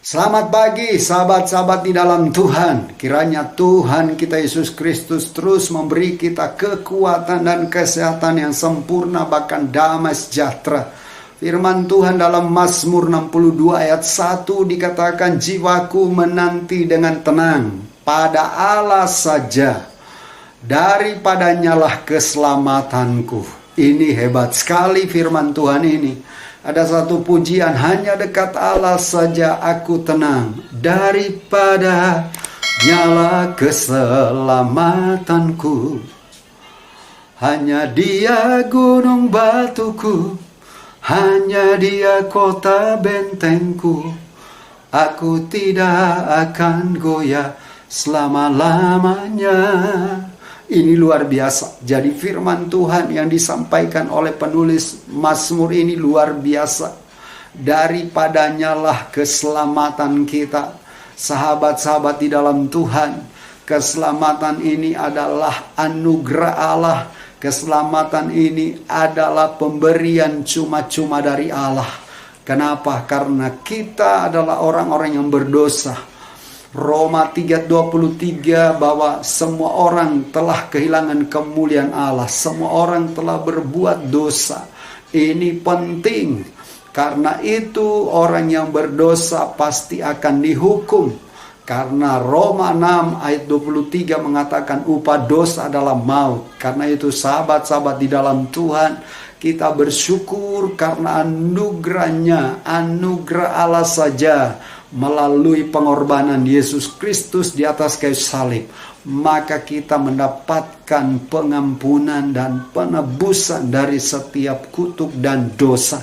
Selamat pagi sahabat-sahabat di dalam Tuhan. Kiranya Tuhan kita Yesus Kristus terus memberi kita kekuatan dan kesehatan yang sempurna, bahkan damai sejahtera. Firman Tuhan dalam Mazmur 62 ayat 1 dikatakan, jiwaku menanti dengan tenang pada Allah saja, daripadanyalah keselamatanku. Ini hebat sekali firman Tuhan ini. Ada satu pujian, hanya dekat Allah saja aku tenang, daripada nyala keselamatanku. Hanya Dia gunung batuku, hanya Dia kota bentengku. Aku tidak akan goyah selama-lamanya. Ini luar biasa. Jadi firman Tuhan yang disampaikan oleh penulis Mazmur ini luar biasa. Daripadanyalah keselamatan kita. Sahabat-sahabat di dalam Tuhan, keselamatan ini adalah anugerah Allah. Keselamatan ini adalah pemberian cuma-cuma dari Allah. Kenapa? Karena kita adalah orang-orang yang berdosa. Roma 3:23 bahwa semua orang telah kehilangan kemuliaan Allah. Semua orang telah berbuat dosa. Ini penting. Karena itu orang yang berdosa pasti akan dihukum. Karena Roma 6 ayat 23 mengatakan upah dosa adalah maut. Karena itu sahabat-sahabat di dalam Tuhan, kita bersyukur karena anugerahnya, anugerah Allah saja. Melalui pengorbanan Yesus Kristus di atas kayu salib, maka kita mendapatkan pengampunan dan penebusan dari setiap kutuk dan dosa.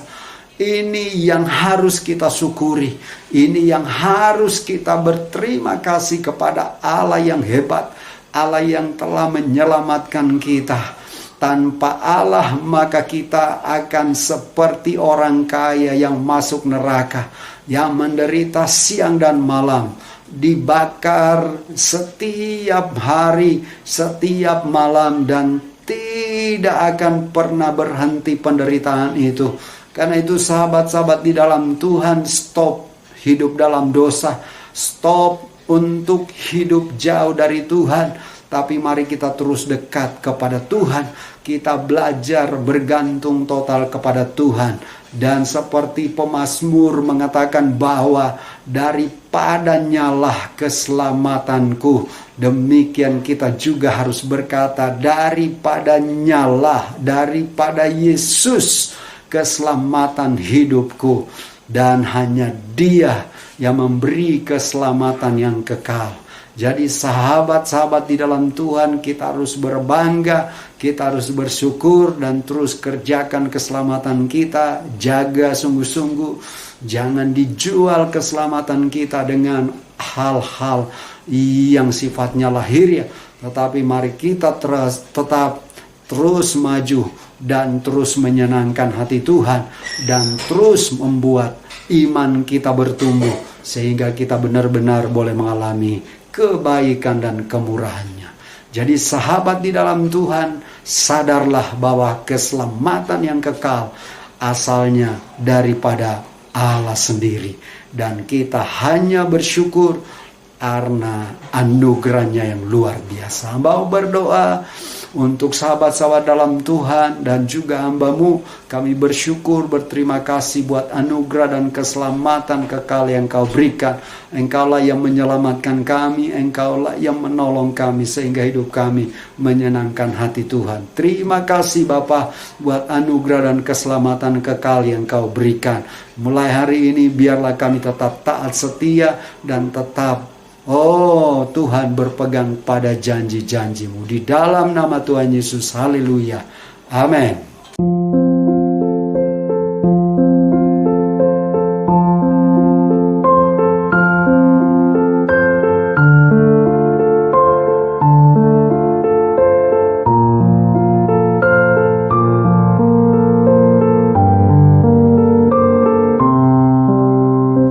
Ini yang harus kita syukuri. Ini yang harus kita berterima kasih kepada Allah yang hebat, Allah yang telah menyelamatkan kita. Tanpa Allah maka kita akan seperti orang kaya yang masuk neraka, yang menderita siang dan malam, dibakar setiap hari, setiap malam, dan tidak akan pernah berhenti penderitaan itu. Karena itu sahabat-sahabat di dalam Tuhan, stop hidup dalam dosa, stop untuk hidup jauh dari Tuhan. Tapi mari kita terus dekat kepada Tuhan. Kita belajar bergantung total kepada Tuhan. Dan seperti pemazmur mengatakan bahwa daripadanyalah keselamatanku. Demikian kita juga harus berkata daripadanyalah, daripada Yesus keselamatan hidupku. Dan hanya Dia yang memberi keselamatan yang kekal. Jadi sahabat-sahabat di dalam Tuhan, kita harus berbangga, kita harus bersyukur dan terus kerjakan keselamatan kita. Jaga sungguh-sungguh, jangan dijual keselamatan kita dengan hal-hal yang sifatnya lahiriah. Tetapi mari kita tetap terus maju dan terus menyenangkan hati Tuhan. Dan terus membuat iman kita bertumbuh, sehingga kita benar-benar boleh mengalami kebaikan dan kemurahannya. Jadi sahabat di dalam Tuhan, sadarlah bahwa keselamatan yang kekal asalnya daripada Allah sendiri. Dan kita hanya bersyukur karena anugerahnya yang luar biasa. Hamba berdoa untuk sahabat-sahabat dalam Tuhan dan juga hambamu, kami bersyukur, berterima kasih buat anugerah dan keselamatan kekal yang Kau berikan. Engkaulah yang menyelamatkan kami, Engkaulah yang menolong kami sehingga hidup kami menyenangkan hati Tuhan. Terima kasih Bapa buat anugerah dan keselamatan kekal yang Kau berikan. Mulai hari ini biarlah kami tetap taat setia dan tetap Tuhan berpegang pada janji-janji-Mu. Di dalam nama Tuhan Yesus, haleluya, amin.